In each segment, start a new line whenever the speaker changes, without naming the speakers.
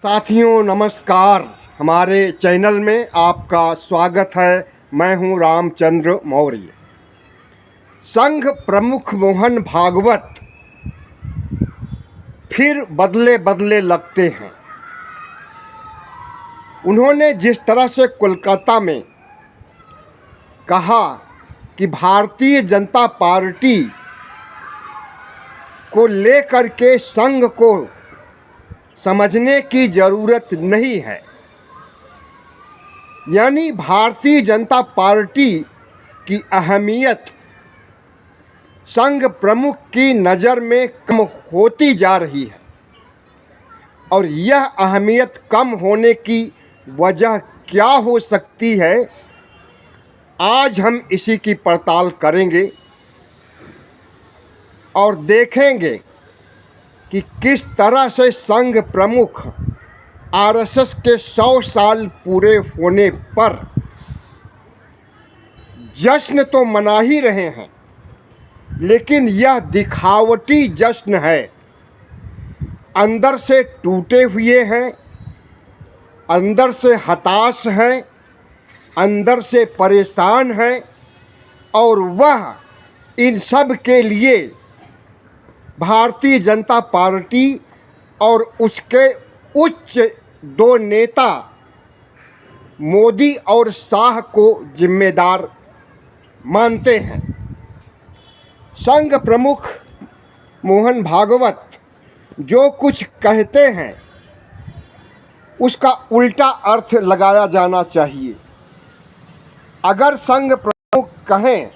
साथियों नमस्कार। हमारे चैनल में आपका स्वागत है। मैं हूं रामचंद्र मौर्य। संघ प्रमुख मोहन भागवत फिर बदले बदले लगते हैं। उन्होंने जिस तरह से कोलकाता में कहा कि भारतीय जनता पार्टी को लेकर के संघ को समझने की ज़रूरत नहीं है, यानी भारतीय जनता पार्टी की अहमियत संघ प्रमुख की नज़र में कम होती जा रही है। और यह अहमियत कम होने की वजह क्या हो सकती है, आज हम इसी की पड़ताल करेंगे और देखेंगे कि किस तरह से संघ प्रमुख आरएसएस के 100 साल पूरे होने पर जश्न तो मना ही रहे हैं, लेकिन यह दिखावटी जश्न है। अंदर से टूटे हुए हैं, अंदर से हताश हैं, अंदर से परेशान हैं, और वह इन सब के लिए भारतीय जनता पार्टी और उसके उच्च दो नेता मोदी और शाह को जिम्मेदार मानते हैं। संघ प्रमुख मोहन भागवत जो कुछ कहते हैं उसका उल्टा अर्थ लगाया जाना चाहिए। अगर संघ प्रमुख कहें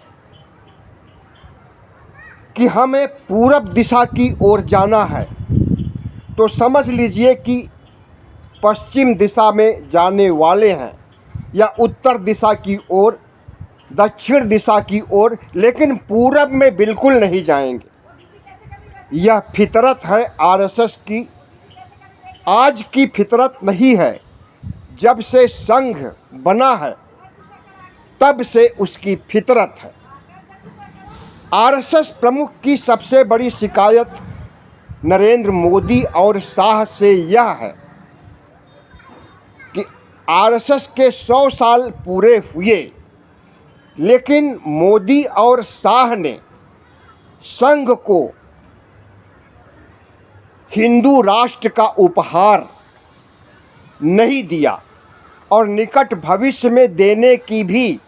कि हमें पूरब दिशा की ओर जाना है, तो समझ लीजिए कि पश्चिम दिशा में जाने वाले हैं, या उत्तर दिशा की ओर, दक्षिण दिशा की ओर, लेकिन पूरब में बिल्कुल नहीं जाएंगे। यह फितरत है आरएसएस की, आज की फितरत नहीं है। जब से संघ बना है तब से उसकी फितरत है। आरएसएस प्रमुख की सबसे बड़ी शिकायत नरेंद्र मोदी और शाह से यह है कि आरएसएस के 100 साल पूरे हुए, लेकिन मोदी और शाह ने संघ को हिंदू राष्ट्र का उपहार नहीं दिया और निकट भविष्य में देने की भी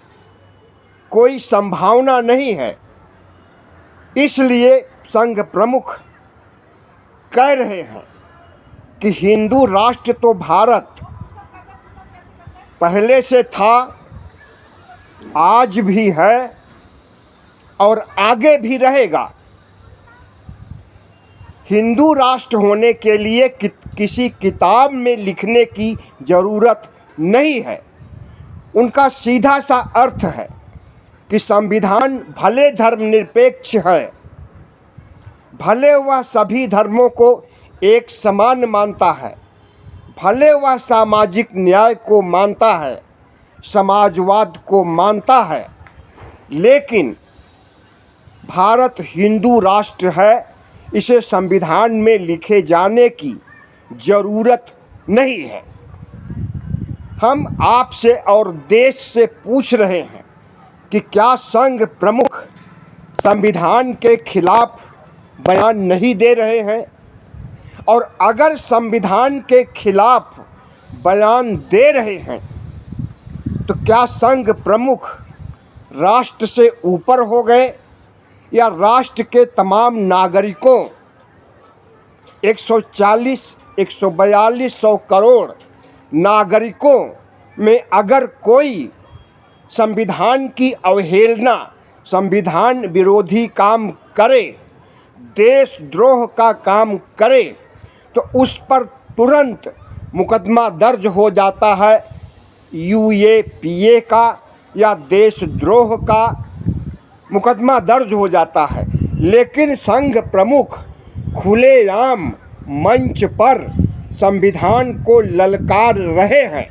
कोई संभावना नहीं है। इसलिए संघ प्रमुख कह रहे हैं कि हिंदू राष्ट्र तो भारत पहले से था, आज भी है और आगे भी रहेगा। हिंदू राष्ट्र होने के लिए किसी किताब में लिखने की ज़रूरत नहीं है। उनका सीधा सा अर्थ है कि संविधान भले धर्मनिरपेक्ष है, भले वह सभी धर्मों को एक समान मानता है, भले वह सामाजिक न्याय को मानता है, समाजवाद को मानता है, लेकिन भारत हिंदू राष्ट्र है। इसे संविधान में लिखे जाने की ज़रूरत नहीं है। हम आपसे और देश से पूछ रहे हैं कि क्या संघ प्रमुख संविधान के खिलाफ बयान नहीं दे रहे हैं? और अगर संविधान के खिलाफ बयान दे रहे हैं तो क्या संघ प्रमुख राष्ट्र से ऊपर हो गए, या राष्ट्र के तमाम नागरिकों 140-142 करोड़ नागरिकों में अगर कोई संविधान की अवहेलना, संविधान विरोधी काम करे, देशद्रोह का काम करे, तो उस पर तुरंत मुकदमा दर्ज हो जाता है यूएपीए का, या देशद्रोह का मुकदमा दर्ज हो जाता है। लेकिन संघ प्रमुख खुलेआम मंच पर संविधान को ललकार रहे हैं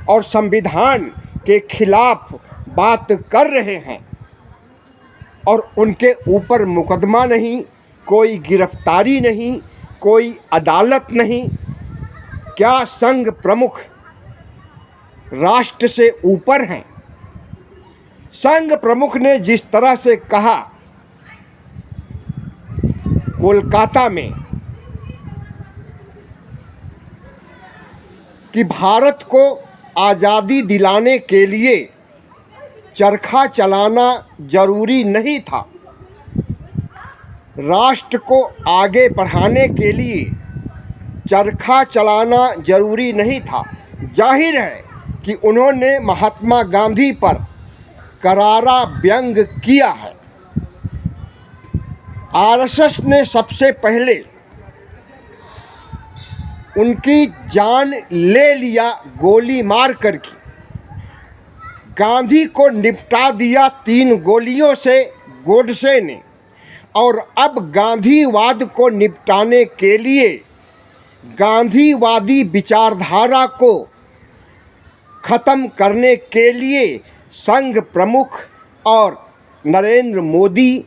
और संविधान के खिलाफ बात कर रहे हैं, और उनके ऊपर मुकदमा नहीं, कोई गिरफ्तारी नहीं, कोई अदालत नहीं, क्या संघ प्रमुख राष्ट्र से ऊपर हैं? संघ प्रमुख ने जिस तरह से कहा कोलकाता में कि भारत को आज़ादी दिलाने के लिए चरखा चलाना जरूरी नहीं था, राष्ट्र को आगे बढ़ाने के लिए चरखा चलाना जरूरी नहीं था, जाहिर है कि उन्होंने महात्मा गांधी पर करारा व्यंग किया है। आरएसएस ने सबसे पहले उनकी जान ले लिया गोली मार करके, गांधी को निपटा दिया 3 गोलियों से गोडसे ने, और अब गांधीवाद को निपटाने के लिए, गांधीवादी विचारधारा को ख़त्म करने के लिए संघ प्रमुख और नरेंद्र मोदी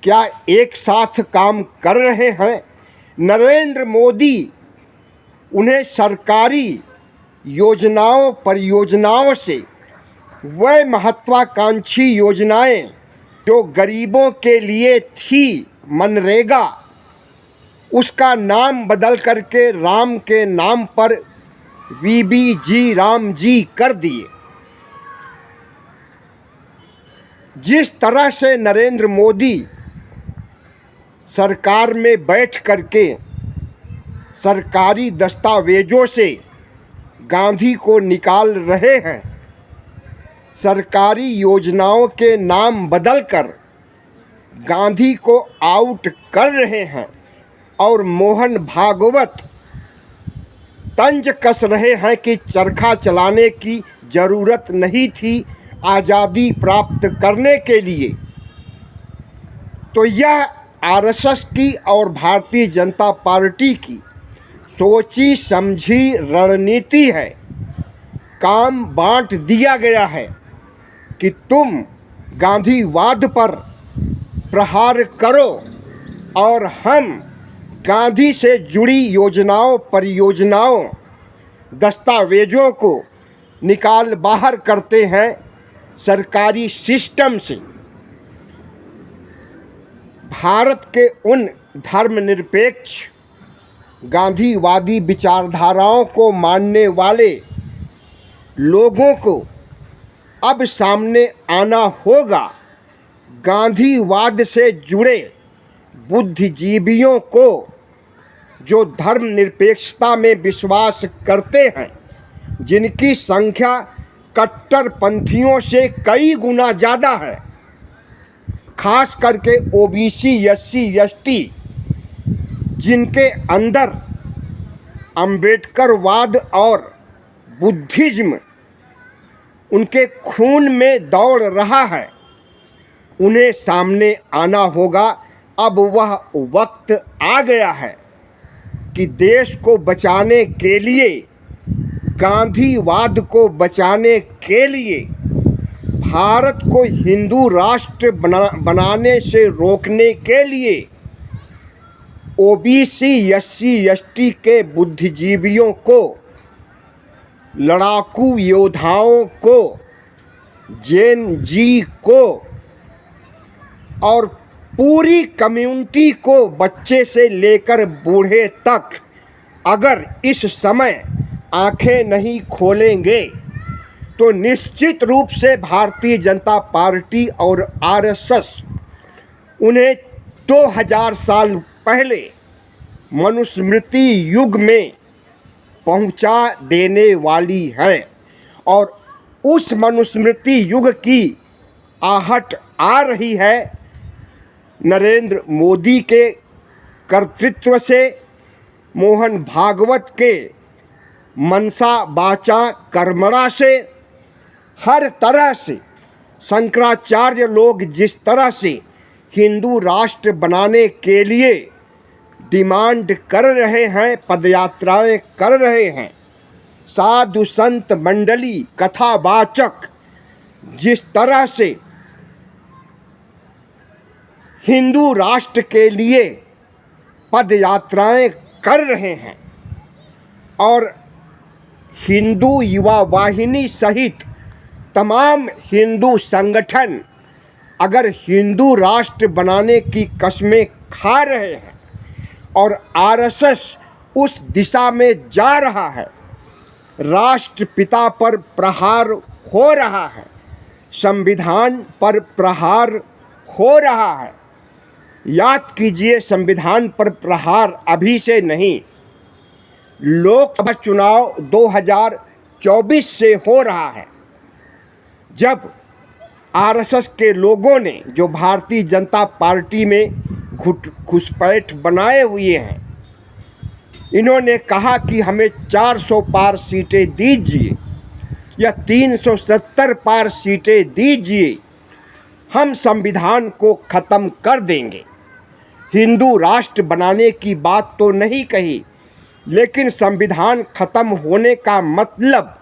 क्या एक साथ काम कर रहे हैं? नरेंद्र मोदी उन्हें सरकारी योजनाओं परियोजनाओं से वह महत्वाकांक्षी योजनाएं जो गरीबों के लिए थी, मनरेगा, उसका नाम बदल करके राम के नाम पर VBG राम जी कर दिए। जिस तरह से नरेंद्र मोदी सरकार में बैठ करके सरकारी दस्तावेजों से गांधी को निकाल रहे हैं, सरकारी योजनाओं के नाम बदलकर गांधी को आउट कर रहे हैं, और मोहन भागवत तंज कस रहे हैं कि चरखा चलाने की ज़रूरत नहीं थी आज़ादी प्राप्त करने के लिए, तो यह आरएसएस की और भारतीय जनता पार्टी की सोची समझी रणनीति है। काम बांट दिया गया है कि तुम गांधीवाद पर प्रहार करो और हम गांधी से जुड़ी योजनाओं परियोजनाओं दस्तावेजों को निकाल बाहर करते हैं सरकारी सिस्टम से। भारत के उन धर्मनिरपेक्ष गांधीवादी विचारधाराओं को मानने वाले लोगों को अब सामने आना होगा। गांधीवाद से जुड़े बुद्धिजीवियों को जो धर्मनिरपेक्षता में विश्वास करते हैं, जिनकी संख्या कट्टरपंथियों से कई गुना ज़्यादा है, खास करके ओबीसी SC ST, जिनके अंदर अम्बेडकरवाद और बुद्धिज्म उनके खून में दौड़ रहा है, उन्हें सामने आना होगा। अब वह वक्त आ गया है कि देश को बचाने के लिए, गांधीवाद को बचाने के लिए, भारत को हिंदू राष्ट्र बनाने से रोकने के लिए ओबीसी SC ST के बुद्धिजीवियों को, लड़ाकू योद्धाओं को, जेन जी को और पूरी कम्युनिटी को, बच्चे से लेकर बूढ़े तक, अगर इस समय आंखें नहीं खोलेंगे तो निश्चित रूप से भारतीय जनता पार्टी और आरएसएस उन्हें 2000 साल पहले मनुस्मृति युग में पहुंचा देने वाली है, और उस मनुस्मृति युग की आहट आ रही है नरेंद्र मोदी के कर्तृत्व से, मोहन भागवत के मनसा वाचा कर्मणा से, हर तरह से शंकराचार्य लोग जिस तरह से हिंदू राष्ट्र बनाने के लिए डिमांड कर रहे हैं, पदयात्राएं कर रहे हैं, साधु संत मंडली कथावाचक जिस तरह से हिंदू राष्ट्र के लिए पदयात्राएं कर रहे हैं, और हिंदू युवा वाहिनी सहित तमाम हिंदू संगठन अगर हिंदू राष्ट्र बनाने की कस्में खा रहे हैं और आरएसएस उस दिशा में जा रहा है, राष्ट्रपिता पर प्रहार हो रहा है, संविधान पर प्रहार हो रहा है। याद कीजिए, संविधान पर प्रहार अभी से नहीं, लोकसभा चुनाव 2024 से हो रहा है, जब आरएसएस के लोगों ने जो भारतीय जनता पार्टी में घुसपैठ बनाए हुए हैं, इन्होंने कहा कि हमें 400 पार सीटें दीजिए या 370 पार सीटें दीजिए, हम संविधान को ख़त्म कर देंगे। हिंदू राष्ट्र बनाने की बात तो नहीं कही, लेकिन संविधान ख़त्म होने का मतलब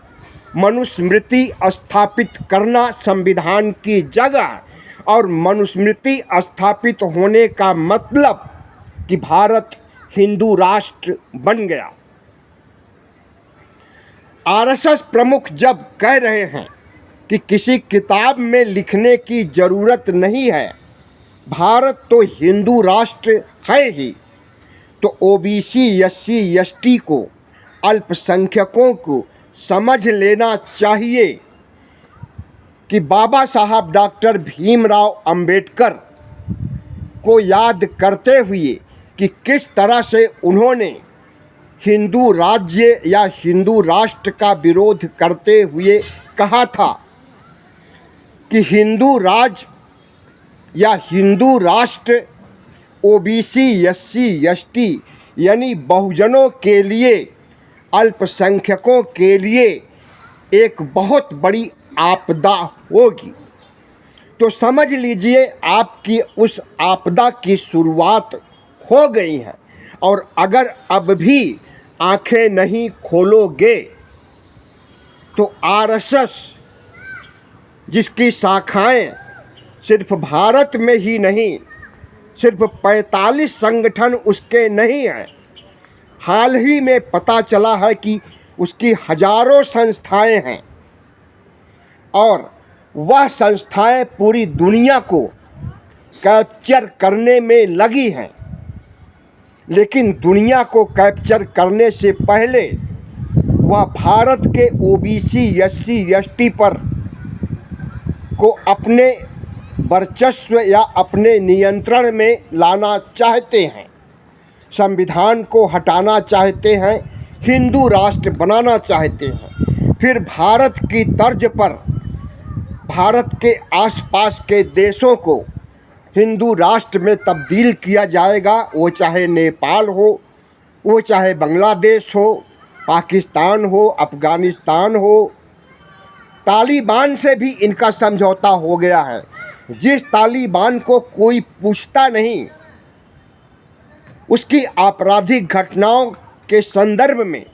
मनुस्मृति स्थापित करना संविधान की जगह, और मनुस्मृति स्थापित होने का मतलब कि भारत हिंदू राष्ट्र बन गया। आरएसएस प्रमुख जब कह रहे हैं कि किसी किताब में लिखने की ज़रूरत नहीं है, भारत तो हिंदू राष्ट्र है ही, तो ओबीसी, एससी, एसटी को, अल्पसंख्यकों को समझ लेना चाहिए कि बाबा साहब डॉक्टर भीमराव अंबेडकर को याद करते हुए कि किस तरह से उन्होंने हिंदू राज्य या हिंदू राष्ट्र का विरोध करते हुए कहा था कि हिंदू राज्य या हिंदू राष्ट्र ओबीसी, एससी, एसटी यानी बहुजनों के लिए, अल्पसंख्यकों के लिए एक बहुत बड़ी आपदा होगी। तो समझ लीजिए, आपकी उस आपदा की शुरुआत हो गई है, और अगर अब भी आंखें नहीं खोलोगे तो आरएसएस, जिसकी शाखाएं सिर्फ भारत में ही नहीं, सिर्फ 45 संगठन उसके नहीं हैं, हाल ही में पता चला है कि उसकी हजारों संस्थाएं हैं, और वह संस्थाएं पूरी दुनिया को कैप्चर करने में लगी हैं। लेकिन दुनिया को कैप्चर करने से पहले वह भारत के ओबीसी, एससी, एसटी पर को अपने वर्चस्व या अपने नियंत्रण में लाना चाहते हैं, संविधान को हटाना चाहते हैं, हिंदू राष्ट्र बनाना चाहते हैं। फिर भारत की तर्ज पर भारत के आसपास के देशों को हिंदू राष्ट्र में तब्दील किया जाएगा, वो चाहे नेपाल हो, वो चाहे बांग्लादेश हो, पाकिस्तान हो, अफ़गानिस्तान हो। तालिबान से भी इनका समझौता हो गया है। जिस तालिबान को कोई पूछता नहीं, उसकी आपराधिक घटनाओं के संदर्भ में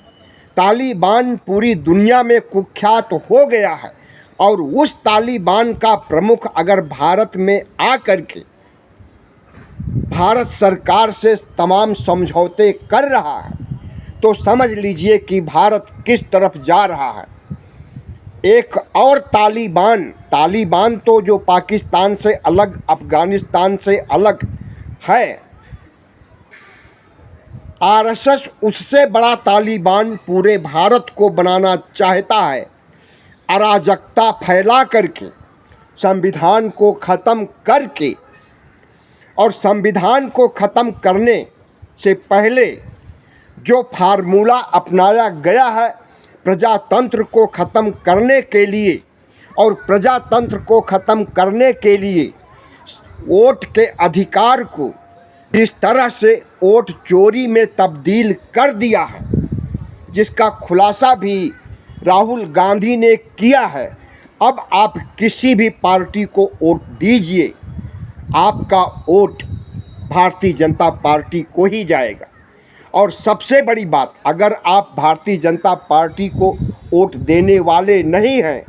तालिबान पूरी दुनिया में कुख्यात हो गया है, और उस तालिबान का प्रमुख अगर भारत में आकर के भारत सरकार से तमाम समझौते कर रहा है, तो समझ लीजिए कि भारत किस तरफ जा रहा है। एक और तालिबान तो जो पाकिस्तान से अलग, अफ़गानिस्तान से अलग है, आरएसएस उससे बड़ा तालिबान पूरे भारत को बनाना चाहता है, अराजकता फैला करके, संविधान को ख़त्म करके। और संविधान को ख़त्म करने से पहले जो फार्मूला अपनाया गया है प्रजातंत्र को ख़त्म करने के लिए, और प्रजातंत्र को ख़त्म करने के लिए वोट के अधिकार को इस तरह से वोट चोरी में तब्दील कर दिया है, जिसका खुलासा भी राहुल गांधी ने किया है। अब आप किसी भी पार्टी को वोट दीजिए, आपका वोट भारतीय जनता पार्टी को ही जाएगा। और सबसे बड़ी बात, अगर आप भारतीय जनता पार्टी को वोट देने वाले नहीं हैं,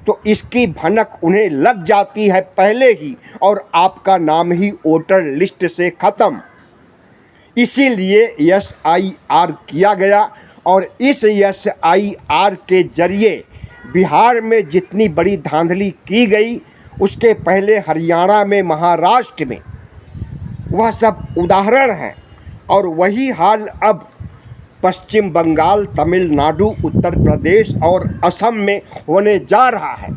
तो इसकी भनक उन्हें लग जाती है पहले ही, और आपका नाम ही वोटर लिस्ट से ख़त्म। इसीलिए SIR किया गया, और इस SIR के जरिए बिहार में जितनी बड़ी धांधली की गई, उसके पहले हरियाणा में, महाराष्ट्र में, वह सब उदाहरण हैं। और वही हाल अब पश्चिम बंगाल, तमिलनाडु, उत्तर प्रदेश और असम में होने जा रहा है।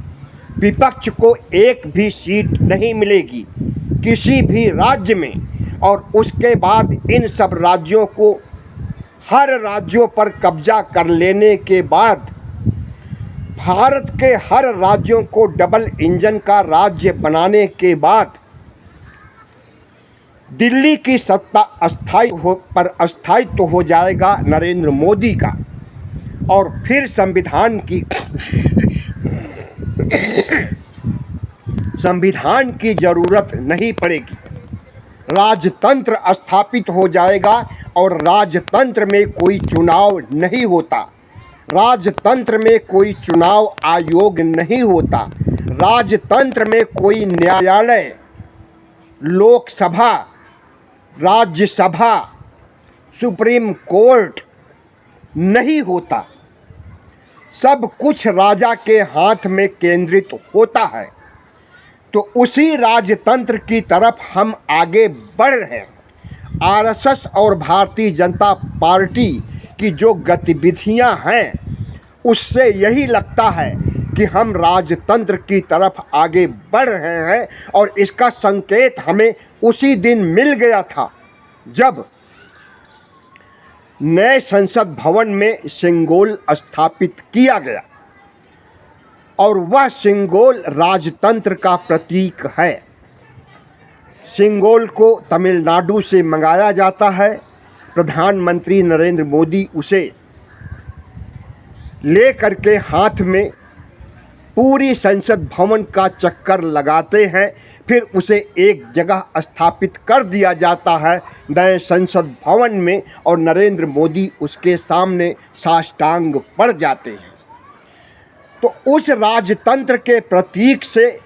विपक्ष को एक भी सीट नहीं मिलेगी किसी भी राज्य में, और उसके बाद इन सब राज्यों को, हर राज्यों पर कब्जा कर लेने के बाद भारत के हर राज्यों को डबल इंजन का राज्य बनाने के बाद दिल्ली की सत्ता अस्थायित्व हो जाएगा नरेंद्र मोदी का, और फिर संविधान की जरूरत नहीं पड़ेगी। राजतंत्र स्थापित हो जाएगा और राजतंत्र में कोई चुनाव नहीं होता, राजतंत्र में कोई चुनाव आयोग नहीं होता, राजतंत्र में कोई न्यायालय, लोकसभा, राज्यसभा, सुप्रीम कोर्ट नहीं होता। सब कुछ राजा के हाथ में केंद्रित होता है। तो उसी राजतंत्र की तरफ हम आगे बढ़ रहे हैं। RSS और भारतीय जनता पार्टी की जो गतिविधियां हैं, उससे यही लगता है कि हम राजतंत्र की तरफ आगे बढ़ रहे हैं। और इसका संकेत हमें उसी दिन मिल गया था जब नए संसद भवन में सिंगोल स्थापित किया गया, और वह सिंगोल राजतंत्र का प्रतीक है। सिंगोल को तमिलनाडु से मंगाया जाता है। प्रधानमंत्री नरेंद्र मोदी उसे ले करके हाथ में पूरी संसद भवन का चक्कर लगाते हैं, फिर उसे एक जगह स्थापित कर दिया जाता है नए संसद भवन में, और नरेंद्र मोदी उसके सामने साष्टांग पड़ जाते हैं। तो उस राजतंत्र के प्रतीक से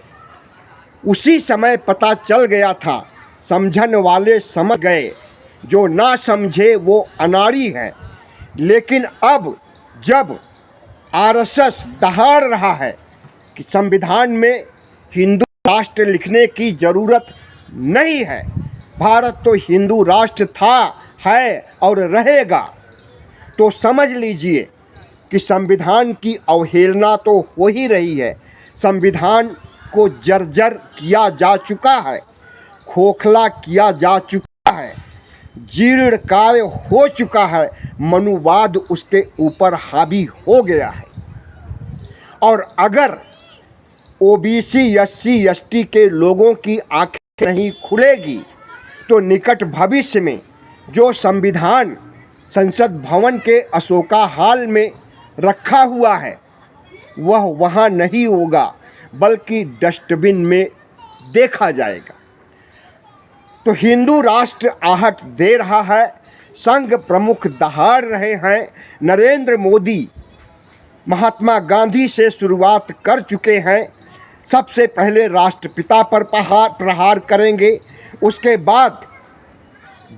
उसी समय पता चल गया था, समझने वाले समझ गए, जो ना समझे वो अनाड़ी है। लेकिन अब जब RSS दहाड़ रहा है कि संविधान में हिंदू राष्ट्र लिखने की ज़रूरत नहीं है, भारत तो हिंदू राष्ट्र था, है और रहेगा, तो समझ लीजिए कि संविधान की अवहेलना तो हो ही रही है। संविधान को जर्जर किया जा चुका है, खोखला किया जा चुका है, जीर्णकाय हो चुका है, मनुवाद उसके ऊपर हावी हो गया है। और अगर OBC, SC, ST के लोगों की आंखें नहीं खुलेगी तो निकट भविष्य में जो संविधान संसद भवन के अशोका हॉल में रखा हुआ है, वह वहाँ नहीं होगा, बल्कि डस्टबिन में देखा जाएगा। तो हिंदू राष्ट्र आहट दे रहा है, संघ प्रमुख दहाड़ रहे हैं। नरेंद्र मोदी महात्मा गांधी से शुरुआत कर चुके हैं। सबसे पहले राष्ट्रपिता पर प्रहार करेंगे, उसके बाद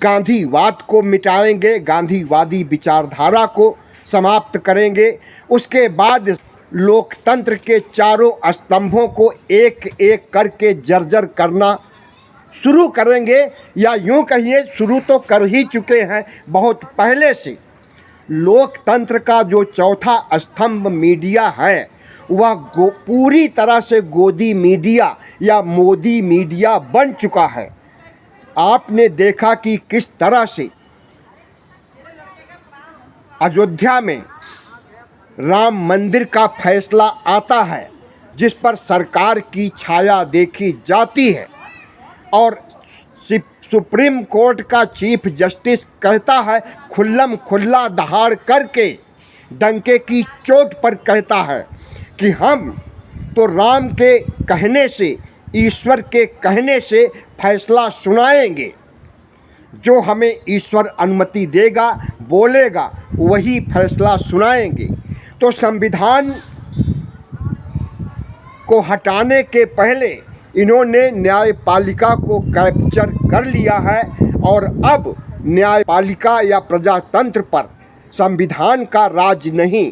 गांधीवाद को मिटाएंगे, गांधीवादी विचारधारा को समाप्त करेंगे, उसके बाद लोकतंत्र के चारों स्तंभों को एक एक करके जर्जर करना शुरू करेंगे, या यूं कहिए शुरू तो कर ही चुके हैं बहुत पहले से। लोकतंत्र का जो चौथा स्तंभ मीडिया है, वह पूरी तरह से गोदी मीडिया या मोदी मीडिया बन चुका है। आपने देखा कि किस तरह से अयोध्या में राम मंदिर का फैसला आता है, जिस पर सरकार की छाया देखी जाती है, और सुप्रीम कोर्ट का चीफ जस्टिस कहता है, खुल्लम खुल्ला दहाड़ करके डंके की चोट पर कहता है कि हम तो राम के कहने से, ईश्वर के कहने से फैसला सुनाएंगे, जो हमें ईश्वर अनुमति देगा, बोलेगा, वही फैसला सुनाएंगे। तो संविधान को हटाने के पहले इन्होंने न्यायपालिका को कैप्चर कर लिया है, और अब न्यायपालिका या प्रजातंत्र पर संविधान का राज नहीं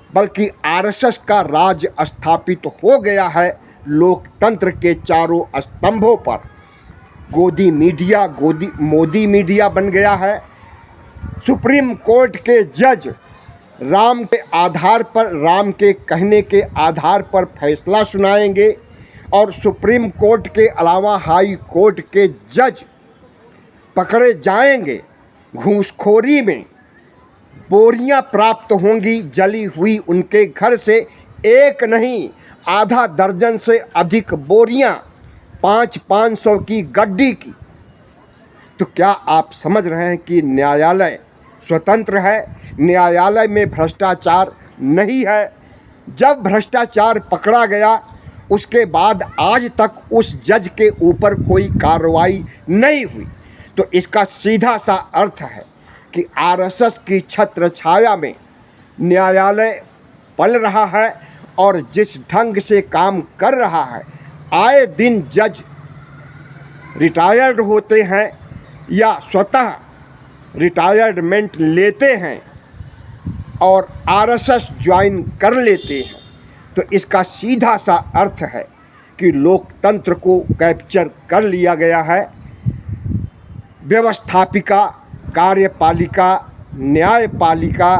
बल्कि आरएसएस का राज स्थापित हो गया है लोकतंत्र के चारों स्तंभों पर। मोदी मीडिया बन गया है। सुप्रीम कोर्ट के जज राम के कहने के आधार पर फैसला सुनाएंगे और सुप्रीम कोर्ट के अलावा हाई कोर्ट के जज पकड़े जाएंगे। घूसखोरी में बोरियां प्राप्त होंगी जली हुई उनके घर से, एक नहीं आधा दर्जन से अधिक बोरियां 500 की गड्डी की। तो क्या आप समझ रहे हैं कि न्यायालय स्वतंत्र है? न्यायालय में भ्रष्टाचार नहीं है। जब भ्रष्टाचार पकड़ा गया उसके बाद आज तक उस जज के ऊपर कोई कार्रवाई नहीं हुई। तो इसका सीधा सा अर्थ है कि आरएसएस की छत्र छाया में न्यायालय पल रहा है और जिस ढंग से काम कर रहा है, आए दिन जज रिटायर्ड होते हैं या स्वतः रिटायरमेंट लेते हैं और आरएसएस ज्वाइन कर लेते हैं। तो इसका सीधा सा अर्थ है कि लोकतंत्र को कैप्चर कर लिया गया है। व्यवस्थापिका, कार्यपालिका, न्यायपालिका,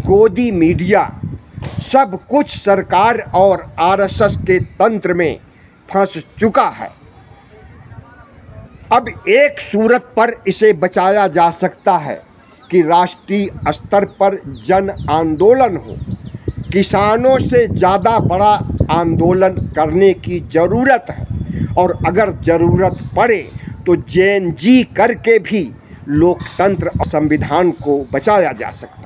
गोदी मीडिया सब कुछ सरकार और आरएसएस के तंत्र में फंस चुका है। अब एक सूरत पर इसे बचाया जा सकता है कि राष्ट्रीय स्तर पर जन आंदोलन हो। किसानों से ज़्यादा बड़ा आंदोलन करने की ज़रूरत है और अगर ज़रूरत पड़े तो जेएनजी करके भी लोकतंत्र और संविधान को बचाया जा सकता है।